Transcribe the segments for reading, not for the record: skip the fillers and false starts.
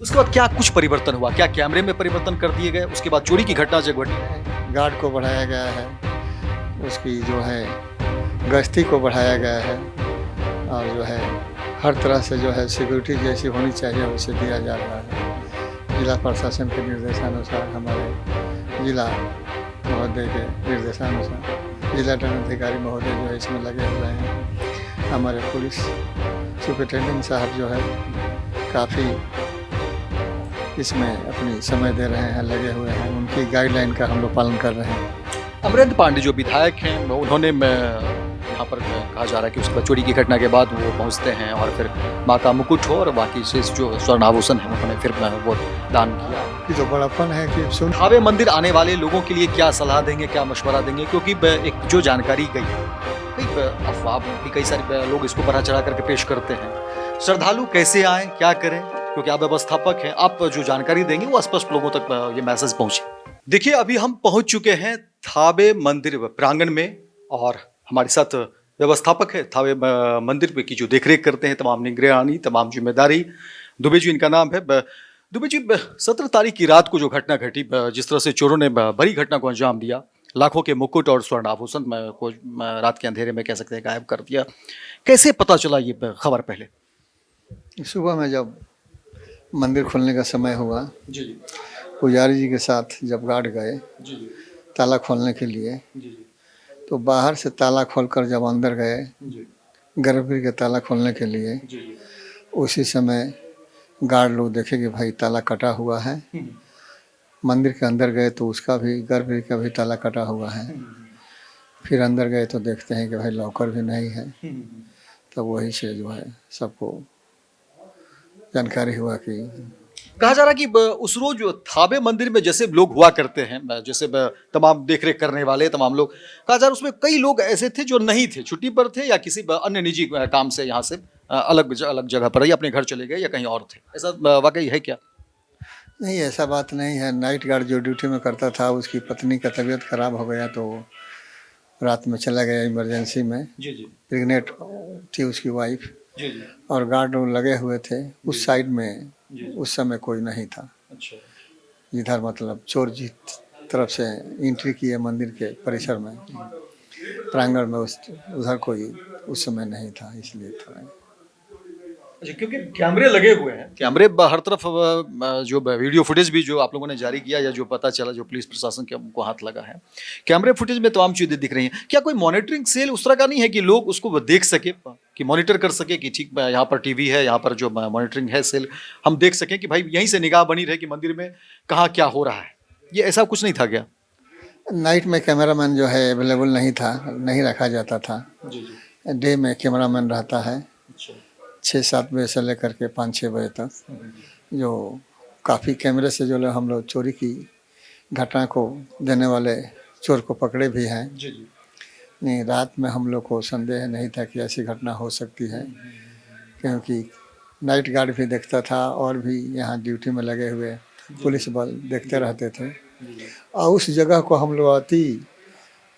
उसके बाद क्या कुछ परिवर्तन हुआ? क्या कैमरे में परिवर्तन कर दिए गए? उसके बाद चोरी की घटना जब घटी? गार्ड को बढ़ाया गया है, उसकी जो है गश्ती को बढ़ाया गया है और जो है हर तरह से जो है सिक्योरिटी जैसी होनी चाहिए वैसे दिया जा रहा है। जिला प्रशासन के निर्देशानुसार हमारे जिला महोदय के निर्देशानुसार जिला दंडाधिकारी महोदय जो है इसमें लगे हुए हैं। हमारे पुलिस सुपरिटेंडेंट साहब जो है काफ़ी इसमें अपनी समय दे रहे हैं, लगे हुए हैं। उनकी गाइडलाइन का हम लोग पालन कर रहे हैं। अमरेंद्र पांडे जो विधायक हैं उन्होंने यहाँ पर कहा जा रहा है कि उसके बाद चोरी की घटना के बाद वो पहुँचते हैं और फिर माँ का मुकुट हो और बाकी से जो स्वर्ण आभूषण है उन्होंने फिर वो दान किया। ये तो बड़ापन है कि सुन थावे मंदिर आने वाले लोगों के लिए क्या सलाह देंगे, क्या मशवरा देंगे? क्योंकि एक जो जानकारी गई कई अफवाह भी कई सारे लोग इसको बढ़ा चढ़ा करके पेश करते हैं। श्रद्धालु कैसे आए, क्या करें? क्योंकि आप व्यवस्थापक हैं, आप जो जानकारी देंगे वो स्पष्ट लोगों तक ये मैसेज पहुंचे। देखिए अभी हम पहुंच चुके हैं थावे मंदिर प्रांगण में और हमारे साथ व्यवस्थापक है थावे मंदिर की जो देखरेख करते हैं, तमाम निगरानी तमाम जिम्मेदारी दुबे जी इनका नाम है। दुबे जी 17 तारीख की रात को जो घटना घटी, जिस तरह से चोरों ने बड़ी घटना को अंजाम दिया, लाखों के मुकुट और स्वर्ण आभूषण को रात के अंधेरे में कह सकते हैं गायब कर दिया, कैसे पता चला ये खबर? पहले सुबह में जब मंदिर खुलने का समय हुआ, जी पुजारी जी के साथ जब गार्ड गए जी ताला खोलने के लिए, जी तो बाहर से ताला खोलकर जब अंदर गए जी गर्भगृह के ताला खोलने के लिए, जी उसी समय गार्ड लोग देखे कि भाई ताला कटा हुआ है। मंदिर के अंदर गए तो उसका भी गर्भगृह का भी ताला कटा हुआ है। फिर अंदर गए तो देखते हैं कि भाई लॉकर भी नहीं है। तब वही से जो है सबको जानकारी हुआ कि कहा जा रहा है कि उस रोज थावे मंदिर में जैसे लोग हुआ करते हैं, जैसे तमाम देखरेख करने वाले तमाम लोग, कहा जा रहा है उसमें कई लोग ऐसे थे जो नहीं थे, छुट्टी पर थे या किसी अन्य निजी काम से यहाँ से अलग अलग जगह पर या अपने घर चले गए या कहीं और थे। ऐसा वाकई है क्या? नहीं, ऐसा बात नहीं है। नाइट गार्ड जो ड्यूटी में करता था उसकी पत्नी का तबीयत खराब हो गया तो रात में चला गया इमरजेंसी में। जी जी प्रेग्नेंट थी उसकी वाइफ जी जी और गार्ड लगे हुए थे उस साइड में। जी। उस समय कोई नहीं था। अच्छा इधर मतलब चोर जी तरफ से एंट्री किए मंदिर के परिसर में, प्रांगण में, उस उधर कोई उस समय नहीं था, इसलिए था। अच्छा, क्योंकि कैमरे लगे हुए हैं, कैमरे हर तरफ जो वीडियो फुटेज भी जो आप लोगों ने जारी किया या जो पता चला, जो पुलिस प्रशासन के को हाथ लगा है, कैमरे फुटेज में तमाम चीजें दिख रही हैं। क्या कोई मॉनिटरिंग सेल उस तरह का नहीं है कि लोग उसको देख सके, कि मॉनिटर कर सके कि ठीक यहाँ पर टीवी है, यहाँ पर जो मॉनिटरिंग है सेल, हम देख सकें कि भाई यहीं से निगाह बनी रहे कि मंदिर में कहाँ क्या हो रहा है? ये ऐसा कुछ नहीं था क्या? नाइट में कैमरामैन जो है अवेलेबल नहीं था, नहीं रखा जाता था। जी जी। डे में कैमरामैन रहता है अच्छा 6-7 बजे से लेकर के 5-6 बजे तक। जो काफ़ी कैमरे से जो हम लोग चोरी की घटना को देने वाले चोर को पकड़े भी हैं। जी जी। नहीं, रात में हम लोग को संदेह नहीं था कि ऐसी घटना हो सकती है, क्योंकि नाइट गार्ड भी देखता था और भी यहाँ ड्यूटी में लगे हुए पुलिस बल देखते रहते थे। और उस जगह को हम लोग अति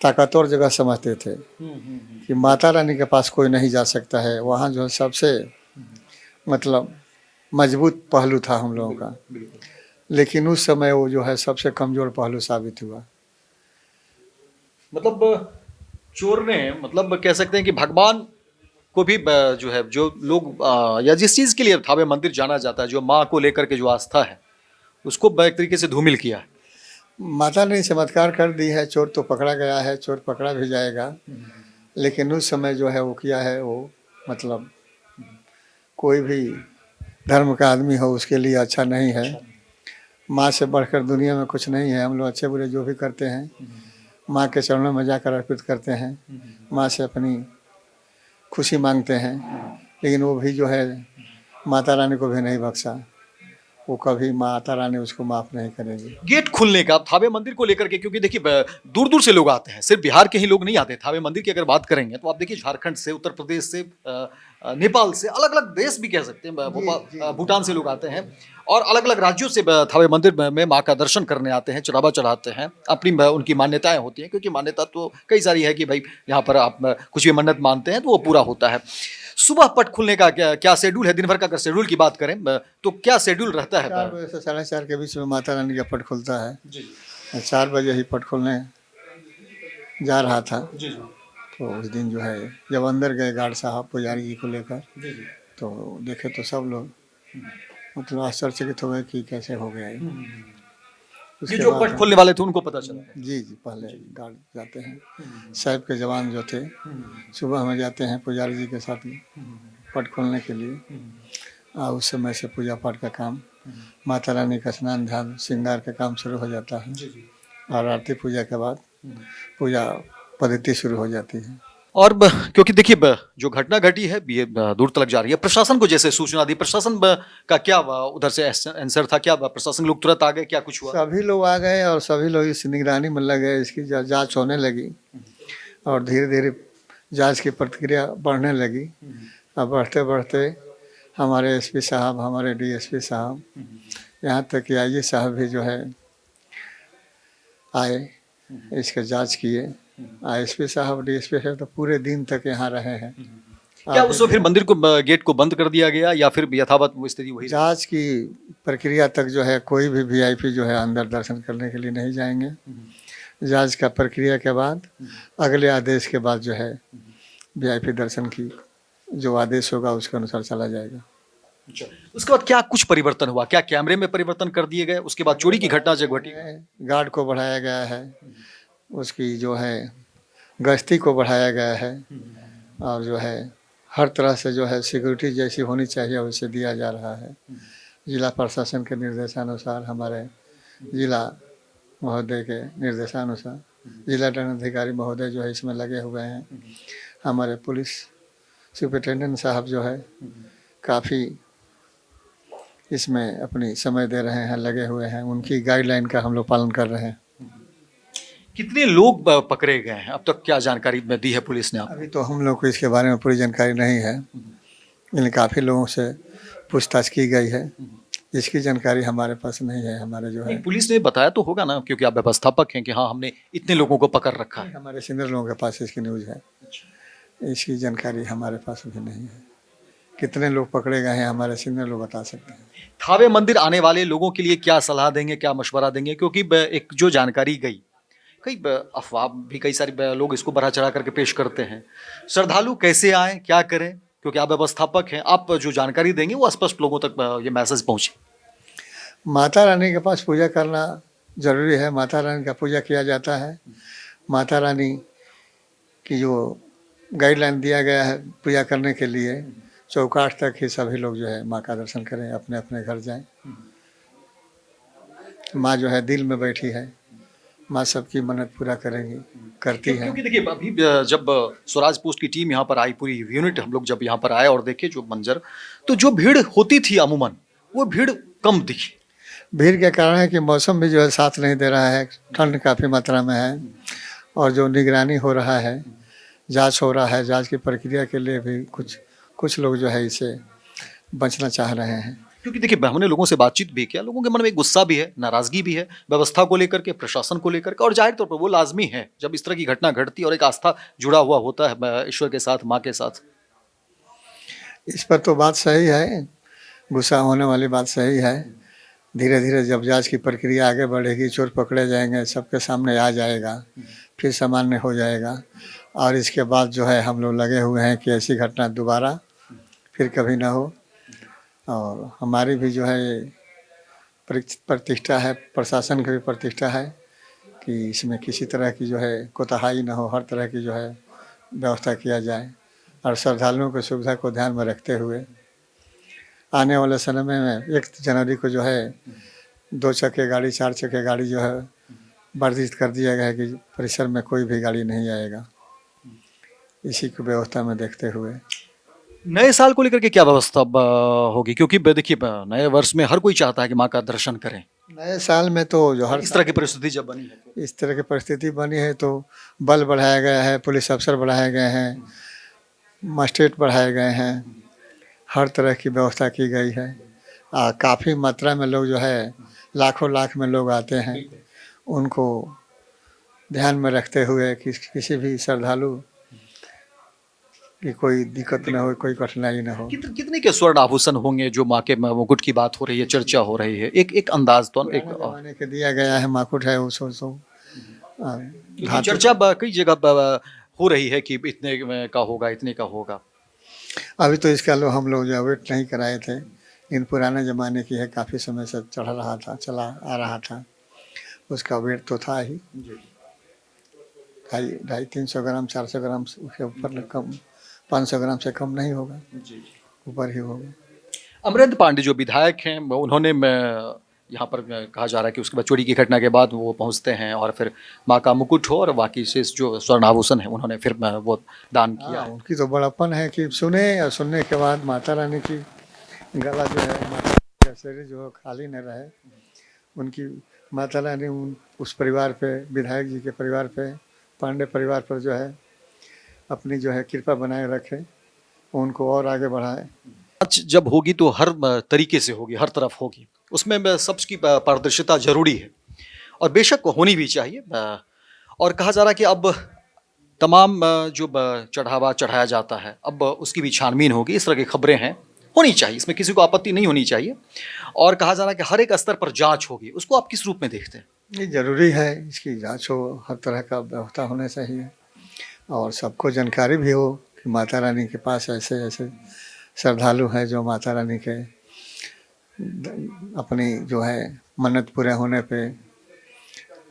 ताकतवर जगह समझते थे कि माता रानी के पास कोई नहीं जा सकता है। वहाँ जो सबसे मतलब मजबूत पहलू था हम लोगों का, लेकिन उस समय वो जो है सबसे कमज़ोर पहलू साबित हुआ। मतलब चोर ने, मतलब कह सकते हैं कि भगवान को भी जो है, जो लोग या जिस चीज़ के लिए थावे मंदिर जाना जाता है, जो माँ को लेकर के जो आस्था है, उसको एक तरीके से धूमिल किया है। माता ने चमत्कार कर दी है। चोर तो पकड़ा गया है, चोर पकड़ा भी जाएगा, लेकिन उस समय जो है वो किया है, वो मतलब कोई भी धर्म का आदमी हो उसके लिए अच्छा नहीं है। माँ से बढ़कर दुनिया में कुछ नहीं है। हम लोग अच्छे बुरे जो भी करते हैं माँ के चरणों में जाकर अर्पित करते हैं, माँ से अपनी खुशी मांगते हैं, लेकिन वो भी जो है माता रानी को भी नहीं बख्शा। वो कभी माता रानी उसको माफ़ नहीं करेगी। गेट खुलने का थावे मंदिर को लेकर के, क्योंकि देखिए दूर दूर से लोग आते हैं, सिर्फ बिहार के ही लोग नहीं आते थावे मंदिर की। अगर बात करेंगे तो आप देखिए झारखंड से, उत्तर प्रदेश से, नेपाल से, अलग अलग देश भी कह सकते हैं, भूटान से लोग आते हैं और अलग अलग राज्यों से थावे मंदिर में माँ का दर्शन करने आते हैं, चढ़ावा चढ़ाते हैं। अपनी उनकी मान्यताएं होती हैं, क्योंकि मान्यता तो कई सारी है कि भाई यहाँ पर आप कुछ भी मन्नत मानते हैं तो वो पूरा होता है। सुबह पट खुलने का क्या क्या शेड्यूल है दिन भर का? अगर शेड्यूल की बात करें तो क्या शेड्यूल रहता है? 4 बजे से 4:30 के बीच में माता रानी का पट खुलता है। जी 4 बजे ही पट खुलने जा रहा था, जी जी तो उस दिन जो है जब अंदर गए गार्ड साहब पुजारी जी को लेकर, जी जी तो देखे तो सब लोग मतलब आश्चर्यचकित हो गए कि कैसे हो गया ये। ये उसके जो बाद पट खोलने वाले थे उनको पता चला? जी पहले गार्ड जाते हैं, साहिब के जवान जो थे सुबह में जाते हैं पुजारी जी के साथ में पट खोलने के लिए, और उस समय से पूजा पाठ का काम, माता रानी का स्नान ध्यान श्रृंगार का काम शुरू हो जाता है, और आरती पूजा के बाद पूजा पद्धति शुरू हो जाती है। और क्योंकि देखिए जो घटना घटी है ये दूर तक जा रही है, प्रशासन को जैसे सूचना दी, प्रशासन का क्या उधर से आंसर था? क्या प्रशासन लोग तुरंत आ गए? क्या कुछ हुआ? सभी लोग आ गए और सभी लोग इस निगरानी में लगे, इसकी जांच होने लगी और धीरे धीरे जांच की प्रक्रिया बढ़ने लगी। अब बढ़ते बढ़ते हमारे एसपी साहब, हमारे डीएसपी साहब, यहाँ तक कि आईजी साहब भी जो है आए, इसका जांच किए। एसपी साहब डीएसपी साहब तो पूरे दिन तक यहाँ रहे हैं। क्या उस वक्त फिर मंदिर को गेट को बंद कर दिया गया या फिर यथावत वो स्थिति वही? जांच की प्रक्रिया तक जो है कोई भी वीआईपी जो है अंदर दर्शन करने के लिए नहीं जाएंगे। जांच का प्रक्रिया के बाद अगले आदेश के बाद जो है वीआईपी दर्शन की जो आदेश होगा उसके अनुसार चला जाएगा। अच्छा। उसके बाद क्या कुछ परिवर्तन हुआ? क्या कैमरे में परिवर्तन कर दिए गए? उसके बाद चोरी की घटना जब घटी? गार्ड को बढ़ाया गया है, उसकी जो है गश्ती को बढ़ाया गया है, और जो है हर तरह से जो है सिक्योरिटी जैसी होनी चाहिए वैसे दिया जा रहा है। जिला प्रशासन के निर्देशानुसार, हमारे जिला महोदय के निर्देशानुसार जिला दंडाधिकारी महोदय जो है इसमें लगे हुए हैं। हमारे पुलिस सुपरिटेंडेंट साहब जो है काफ़ी इसमें अपनी समय दे रहे हैं, लगे हुए हैं। उनकी गाइडलाइन का हम लोग पालन कर रहे हैं। कितने लोग पकड़े गए हैं अब तक? क्या जानकारी दी है पुलिस ने? आप अभी तो हम लोग को इसके बारे में पूरी जानकारी नहीं है, लेकिन काफ़ी लोगों से पूछताछ की गई है। इसकी जानकारी हमारे पास नहीं है। हमारे जो है पुलिस ने बताया तो होगा ना, क्योंकि आप व्यवस्थापक हैं, कि हाँ हमने इतने लोगों को पकड़ रखा है। हमारे सीनियर लोगों के पास इसकी न्यूज़ है, इसकी जानकारी हमारे पास भी नहीं है। कितने लोग पकड़े गए हैं हमारे सीनियर लोग बता सकते हैं। थावे मंदिर आने वाले लोगों के लिए क्या सलाह देंगे, क्या मशवरा देंगे? क्योंकि एक जो जानकारी गई, कई अफवाह भी कई सारे लोग इसको बढ़ा चढ़ा करके पेश करते हैं। श्रद्धालु कैसे आए, क्या करें? क्योंकि आप व्यवस्थापक हैं, आप जो जानकारी देंगे वो स्पष्ट लोगों तक ये मैसेज पहुंचे। माता रानी के पास पूजा करना जरूरी है। माता रानी का पूजा किया जाता है। माता रानी की जो गाइडलाइन दिया गया है पूजा करने के लिए, चौकाठ तक ही सभी लोग जो है माँ का दर्शन करें, अपने अपने घर जाएं। माँ जो है दिल में बैठी है, माँ सबकी मन्नत पूरा करेंगी, करती है। क्योंकि देखिए अभी जब स्वराज पोस्ट की टीम यहाँ पर आई, पूरी यूनिट हम लोग जब यहाँ पर आए और देखे जो मंजर, तो जो भीड़ होती थी अमूमन वो भीड़ कम दिखी। भीड़ के कारण है कि मौसम भी जो है साथ नहीं दे रहा है, ठंड काफ़ी मात्रा में है, और जो निगरानी हो रहा है, जांच हो रहा है, जांच की प्रक्रिया के लिए भी कुछ लोग जो है इसे बचना चाह रहे हैं। क्योंकि देखिए हमने लोगों से बातचीत भी किया, लोगों के मन में गुस्सा भी है, नाराजगी भी है व्यवस्था को लेकर के, प्रशासन को लेकर के, और जाहिर तौर पर वो लाजमी है जब इस तरह की घटना घटती है और एक आस्था जुड़ा हुआ होता है ईश्वर के साथ, माँ के साथ। इस पर तो बात सही है, गुस्सा होने वाली बात सही है। धीरे धीरे जब जांच की प्रक्रिया आगे बढ़ेगी, चोर पकड़े जाएंगे, सबके सामने आ जाएगा, फिर सामान्य हो जाएगा, और इसके बाद जो है हम लोग लगे हुए हैं कि ऐसी घटना दोबारा फिर कभी ना हो। और हमारी भी जो है प्रतिष्ठा है, प्रशासन की भी प्रतिष्ठा है कि इसमें किसी तरह की जो है कोताही ना हो, हर तरह की जो है व्यवस्था किया जाए, और श्रद्धालुओं की सुविधा को ध्यान में रखते हुए आने वाले समय में 1 जनवरी को जो है 2 चक्के गाड़ी, 4 चक्के गाड़ी जो है वर्जित कर दिया गया है कि परिसर में कोई भी गाड़ी नहीं आएगा। इसी की व्यवस्था में देखते हुए नए साल को लेकर के क्या व्यवस्था होगी? क्योंकि देखिए नए वर्ष में हर कोई चाहता है कि माँ का दर्शन करें। नए साल में तो जो हर इस तरह की परिस्थिति जब बनी है, इस तरह की परिस्थिति बनी है तो बल बढ़ाया गया है, पुलिस अफसर बढ़ाए गए हैं, मजिस्ट्रेट बढ़ाए गए हैं, हर तरह की व्यवस्था की गई है। काफ़ी मात्रा में लोग जो है लाखों लाख में लोग आते हैं, उनको ध्यान में रखते हुए किसी भी श्रद्धालु कि कोई दिक्कत ना हो, कोई कठिनाई ना हो। कितने के स्वर्ण आभूषण होंगे जो माँ के मुकुट की बात हो रही है, चर्चा हो रही है? एक अंदाज तो एक पुराने जमाने के दिया गया है, माकुट है वो सो क्योंकि धातु। चर्चा कई जगह हो रही है कि इतने का होगा, इतने का होगा। अभी तो इसका हम लोग जो वेट नहीं कराए थे, लेकिन पुराने ज़माने की है, काफ़ी समय से चढ़ रहा था, चला आ रहा था। उसका वेट तो था ही, 250-300 ग्राम, 400 ग्राम से उसके ऊपर कम, 500 ग्राम से कम नहीं होगा, ऊपर ही होगा। अमरेंद्र पांडे जो विधायक हैं उन्होंने यहाँ पर कहा जा रहा है कि उसके बाद चोरी की घटना के बाद वो पहुँचते हैं और फिर माँ का मुकुट हो और बाकी शेष जो स्वर्ण आभूषण है उन्होंने फिर वो दान किया है। उनकी तो बड़प्पन है कि सुने और सुनने के बाद माता रानी की गला जो है, माता रानी का शरीर जो है खाली न रहे, उनकी माता रानी उस परिवार पे, विधायक जी के परिवार पे, पांडे परिवार पर जो है अपनी जो है कृपा बनाए रखे, उनको और आगे बढ़ाए। जांच जब होगी तो हर तरीके से होगी, हर तरफ होगी, उसमें सबकी पारदर्शिता जरूरी है और बेशक होनी भी चाहिए। और कहा जा रहा है कि अब तमाम जो चढ़ावा चढ़ाया जाता है अब उसकी भी छानबीन होगी, इस तरह की खबरें हैं, होनी चाहिए, इसमें किसी को आपत्ति नहीं होनी चाहिए। और कहा जा रहा है कि हर एक स्तर पर जांच होगी, उसको आप किस रूप में देखते हैं? ये जरूरी है, इसकी जांच हो, हर तरह का व्यवस्था होना चाहिए और सबको जानकारी भी हो कि माता रानी के पास ऐसे ऐसे श्रद्धालु हैं जो माता रानी के अपनी जो है मन्नत पूरे होने पे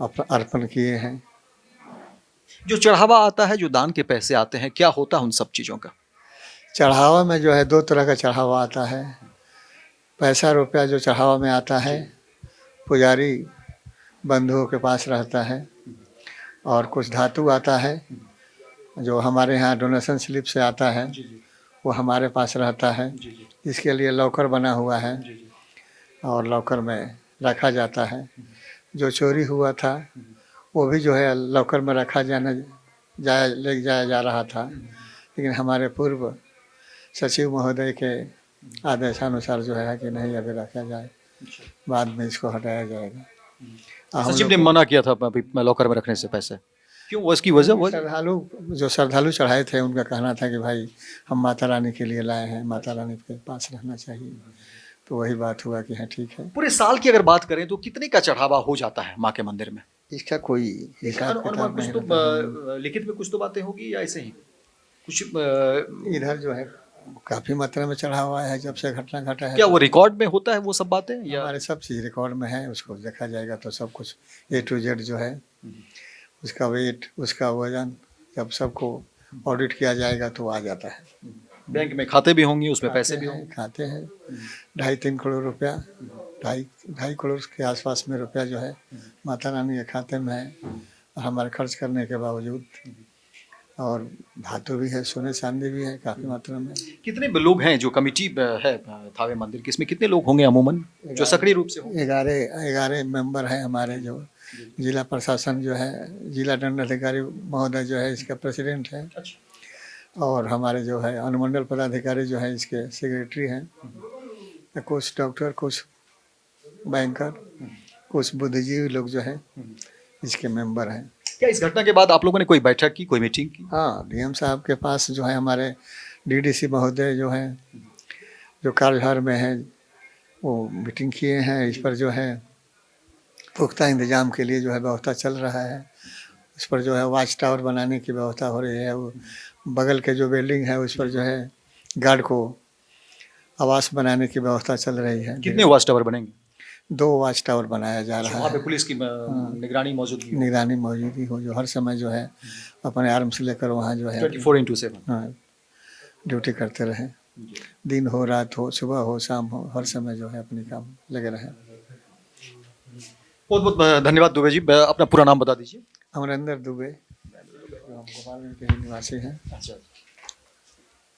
अर्पण किए हैं। जो चढ़ावा आता है, जो दान के पैसे आते हैं, क्या होता है उन सब चीज़ों का? चढ़ावा में जो है 2 तरह का चढ़ावा आता है। पैसा रुपया जो चढ़ावा में आता है, पुजारी बंधुओं के पास रहता है, और कुछ धातु आता है जो हमारे यहाँ डोनेशन स्लिप से आता है, वो हमारे पास रहता है। इसके लिए लॉकर बना हुआ है और लॉकर में रखा जाता है। जो चोरी हुआ था वो भी जो है लॉकर में रखा ले जाया जा रहा था, लेकिन हमारे पूर्व सचिव महोदय के आदेशानुसार जो है कि नहीं अभी रखा जाए, बाद में इसको हटाया जाएगा। सचिव ने मना किया था अभी लॉकर में रखने से पैसे, क्यों? वो इसकी वजह वो श्रद्धालु चढ़ाए थे, उनका कहना था कि भाई हम माता रानी के लिए लाए हैं, माता रानी के पास रहना चाहिए। तो वही बात हुआ कि हाँ ठीक है। पूरे साल की अगर बात करें तो कितने का चढ़ावा हो जाता है माँ के मंदिर में? इसका कोई हिसाब किताब कुछ नहीं तो रहता। लिखित में कुछ तो बातें होगी या ऐसे ही कुछ इधर जो है काफी मात्रा में चढ़ा हुआ है जब से घटना घटा है। क्या वो रिकॉर्ड में होता है वो सब बातें या? हमारे सब चीज़ रिकॉर्ड में है, उसको देखा जाएगा तो सब कुछ A to Z जो है, उसका वेट, उसका वजन, जब सबको ऑडिट किया जाएगा तो आ जाता है। बैंक में खाते भी होंगे, उसमें पैसे भी होंगे। खाते हैं 2.5-3 करोड़ रुपया, 2.5 करोड़ के आसपास में रुपया जो है माता रानी के खाते में है, और हमारे खर्च करने के बावजूद। और धातु भी है, सोने चांदी भी है काफ़ी मात्रा में। कितने लोग हैं जो कमेटी है थावे मंदिर की, इसमें कितने लोग होंगे अमूमन जो सक्रिय रूप से होंगे? 11 मेंबर हैं हमारे, जो जिला प्रशासन जो है, जिला दंडाधिकारी महोदय जो है इसका प्रेसिडेंट है। और हमारे जो है अनुमंडल पदाधिकारी जो है इसके सेक्रेटरी हैं। कुछ डॉक्टर, कुछ बैंकर, कुछ बुद्धिजीवी लोग जो है इसके मेंबर हैं। क्या इस घटना के बाद आप लोगों ने कोई बैठक की, कोई मीटिंग की? हाँ, डीएम साहब के पास जो है हमारे डीडीसी महोदय जो हैं, जो कार्यभार में हैं, वो मीटिंग किए हैं। इस पर जो है पुख्ता इंतजाम के लिए जो है व्यवस्था चल रहा है। इस पर जो है वॉच टावर बनाने की व्यवस्था हो रही है। वो बगल के जो बिल्डिंग है उस पर जो है गार्ड को आवास बनाने की व्यवस्था चल रही है। कितने वॉच टावर बनेंगे? 2 वॉच टावर बनाया जा रहा वहाँ पे है। पुलिस की निगरानी मौजूदगी हो, जो हर समय जो है अपने आर्म्स लेकर वहाँ जो है 24/7 हाँ ड्यूटी करते रहे। दिन हो, रात हो, सुबह हो, शाम हो, हर समय जो है अपने काम लगे रहे। बहुत बहुत धन्यवाद दुबे जी। अपना पूरा नाम बता दीजिए। अमरेंद्र दुबे, गोपालगंज के ही निवासी हैं। अच्छा,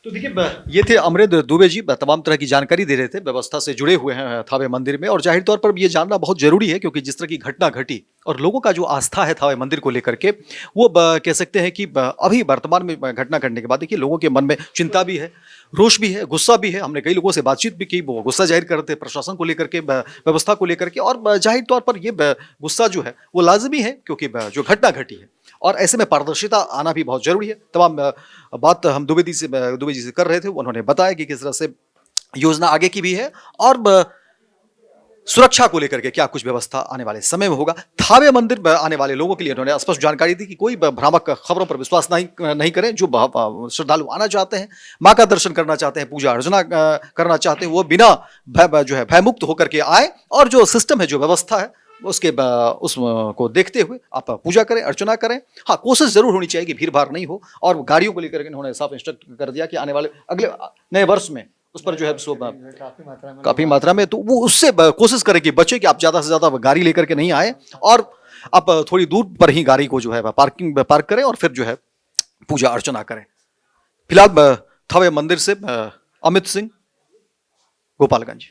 तो देखिए ये थे अमरेंद्र दुबे जी, तमाम तरह की जानकारी दे रहे थे, व्यवस्था से जुड़े हुए हैं थावे मंदिर में। और जाहिर तौर पर ये जानना बहुत जरूरी है क्योंकि जिस तरह की घटना घटी और लोगों का जो आस्था है थावे मंदिर को लेकर के, वो कह सकते हैं कि अभी वर्तमान में घटना घटने के बाद देखिए लोगों के मन में चिंता भी है, रोष भी है, गुस्सा भी है। हमने कई लोगों से बातचीत भी की, वो गुस्सा जाहिर करते हैं प्रशासन को लेकर के, व्यवस्था को लेकर के, और जाहिर तौर पर ये गुस्सा जो है वो लाजमी है, क्योंकि जो घटना घटी है और ऐसे में पारदर्शिता आना भी बहुत जरूरी है। तमाम बात हम दुबे जी से कर रहे थे, उन्होंने बताया कि किस तरह से योजना आगे की भी है और सुरक्षा को लेकर के क्या कुछ व्यवस्था आने वाले समय में होगा। थावे मंदिर आने वाले लोगों के लिए उन्होंने स्पष्ट जानकारी दी कि कोई भ्रामक खबरों पर विश्वास नहीं करें। जो श्रद्धालु आना चाहते हैं, मां का दर्शन करना चाहते हैं, पूजा अर्चना करना चाहते हैं, वो बिना भयमुक्त होकर के आए और जो सिस्टम है, जो व्यवस्था है, उसको देखते हुए आप पूजा करें, अर्चना करें। हाँ, कोशिश जरूर होनी चाहिए कि भीड़ भाड़ नहीं हो, और गाड़ियों को लेकर के उन्होंने साफ इंस्ट्रक्ट कर दिया कि आने वाले अगले नए वर्ष में उस पर जो है काफी मात्रा में, तो वो उससे कोशिश करें कि बचे, कि आप ज्यादा से ज्यादा गाड़ी लेकर के नहीं आए और आप थोड़ी दूर पर ही गाड़ी को जो है पार्क करें और फिर जो है पूजा अर्चना करें। फिलहाल थावे मंदिर से अमित सिंह, गोपालगंज।